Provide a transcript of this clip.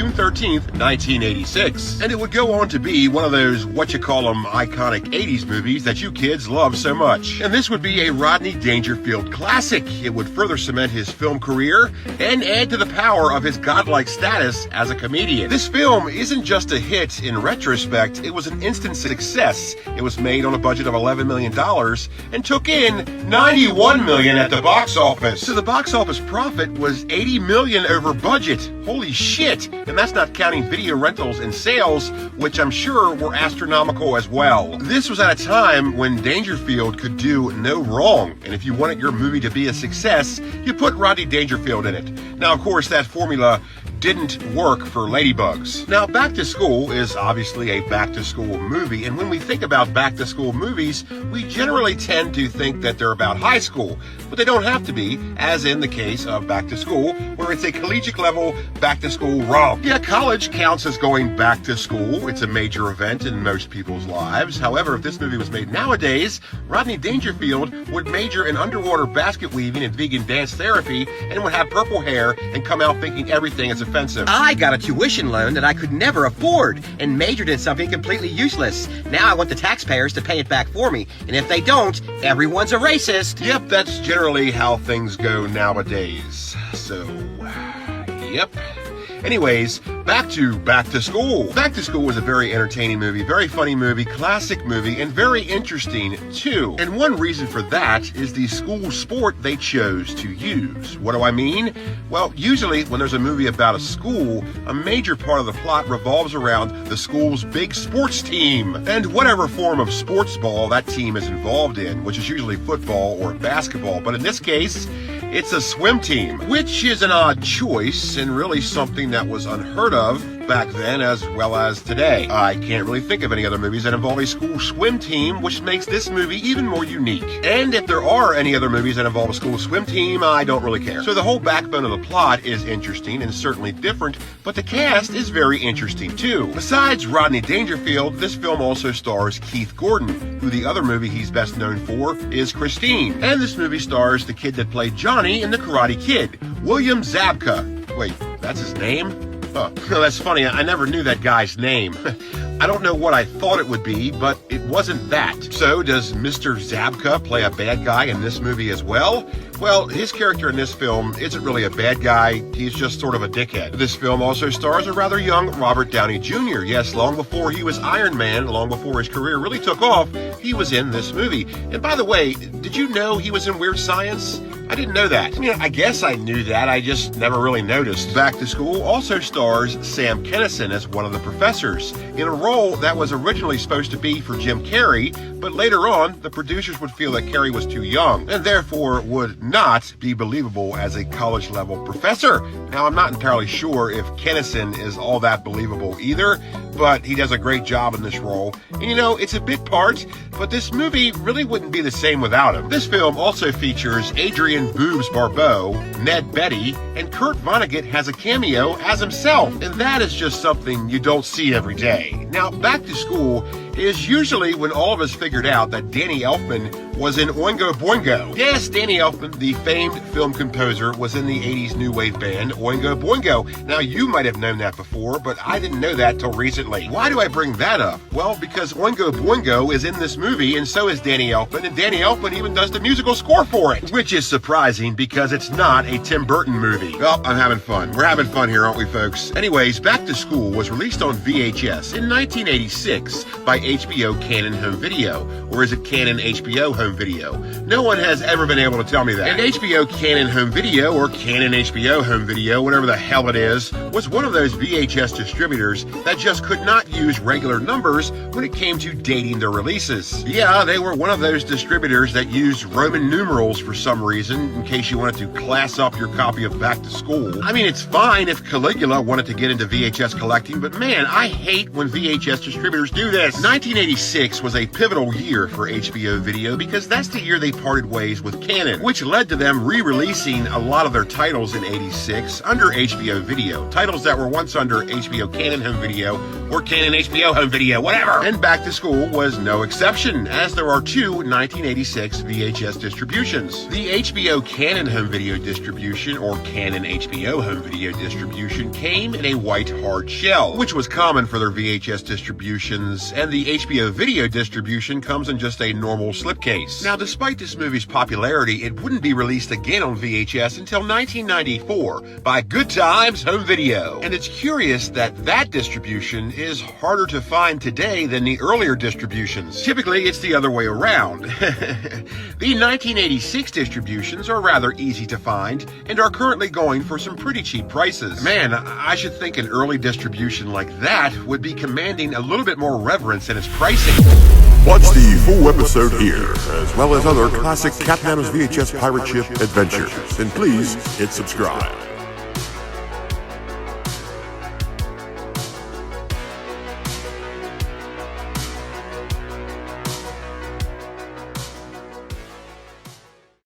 June 13th, 1986. And it would go on to be one of those whatchamacallit iconic 80s movies that you kids love so much. And this would be a Rodney Dangerfield classic. It would further cement his film career and add to the power of his godlike status as a comedian. This film isn't just a hit in retrospect, it was an instant success. It was made on a budget of $11 million and took in $91 million at the box office. So the box office profit was $80 million over budget. Holy shit! And that's not counting video rentals and sales, which I'm sure were astronomical as well. This was at a time when Dangerfield could do no wrong, and if you wanted your movie to be a success, you put Rodney Dangerfield in it. Now, of course, that formula didn't work for Ladybugs. Now, Back to School is obviously a back-to-school movie, and when we think about back-to-school movies, we generally tend to think that they're about high school, but they don't have to be, as in the case of Back to School, where it's a collegiate-level back-to-school romp. Yeah, college counts as going back to school. It's a major event in most people's lives. However, if this movie was made nowadays, Rodney Dangerfield would major in underwater basket weaving and vegan dance therapy, and would have purple hair and come out thinking everything is offensive. I got a tuition loan that I could never afford and majored in something completely useless. Now I want the taxpayers to pay it back for me, and if they don't, everyone's a racist. Yep, that's generally how things go nowadays. So, yep. Anyways, back to School. Back to School was a very entertaining movie, very funny movie, classic movie, and very interesting too. And one reason for that is the school sport they chose to use. What do I mean? Well, usually when there's a movie about a school, a major part of the plot revolves around the school's big sports team and whatever form of sports ball that team is involved in, which is usually football or basketball. But in this case, it's a swim team, which is an odd choice and really something that was unheard of back then as well as today. I can't really think of any other movies that involve a school swim team, which makes this movie even more unique. And if there are any other movies that involve a school swim team, I don't really care. So the whole backbone of the plot is interesting and certainly different, but the cast is very interesting too. Besides Rodney Dangerfield, this film also stars Keith Gordon, who the other movie he's best known for is Christine. And this movie stars the kid that played Johnny in The Karate Kid, William Zabka. Wait, that's his name? Oh, that's funny. I never knew that guy's name. I don't know what I thought it would be, but it wasn't that. So does Mr. Zabka play a bad guy in this movie as well? Well, his character in this film isn't really a bad guy. He's just sort of a dickhead. This film also stars a rather young Robert Downey Jr. Yes, long before he was Iron Man, long before his career really took off, he was in this movie. And by the way, did you know he was in Weird Science? I didn't know that. I mean, I guess I knew that, I just never really noticed. Back to School also stars Sam Kinison as one of the professors, in a role that was originally supposed to be for Jim Carrey, but later on, the producers would feel that Carrey was too young, and therefore would not be believable as a college-level professor. Now, I'm not entirely sure if Kinison is all that believable either, but he does a great job in this role. And you know, it's a bit part, but this movie really wouldn't be the same without him. This film also features Adrian Boobs Barbeau, Ned Beatty, and Kurt Vonnegut has a cameo as himself. And that is just something you don't see every day. Now, Back to School is usually when all of us figured out that Danny Elfman was in Oingo Boingo. Yes, Danny Elfman, the famed film composer, was in the 80s new wave band Oingo Boingo. Now, you might have known that before, but I didn't know that till recently. Why do I bring that up? Well, because Oingo Boingo is in this movie, and so is Danny Elfman, and Danny Elfman even does the musical score for it, which is surprising because it's not a Tim Burton movie. Well, I'm having fun. We're having fun here, aren't we, folks? Anyways, Back to School was released on VHS in 1986 by HBO Canon Home Video, or is it Canon HBO Home Video? No one has ever been able to tell me that. And HBO Canon Home Video, or Canon HBO Home Video, whatever the hell it is, was one of those VHS distributors that just could not use regular numbers when it came to dating their releases. Yeah, they were one of those distributors that used Roman numerals for some reason, in case you wanted to class up your copy of Back to School. I mean, it's fine if Caligula wanted to get into VHS collecting, but man, I hate when VHS distributors do this. 1986 was a pivotal year for HBO Video because that's the year they parted ways with Canon, which led to them re-releasing a lot of their titles in 86 under HBO Video. Titles that were once under HBO Canon Home Video or Canon HBO Home Video, whatever. And Back to School was no exception, as there are two 1986 VHS distributions. The HBO Canon Home Video distribution, or Canon HBO Home Video distribution, came in a white hard shell, which was common for their VHS distributions, and the HBO Video distribution comes in just a normal slipcase. Now, despite this movie's popularity, it wouldn't be released again on VHS until 1994 by Good Times Home Video. And it's curious that that distribution is harder to find today than the earlier distributions. Typically, it's the other way around. The 1986 distributions are rather easy to find and are currently going for some pretty cheap prices. Man, I should think an early distribution like that would be commanding a little bit more reverence in its pricing. Watch the full episode here, as well as other classic Captain Adams VHS pirate ship adventures. And please hit subscribe.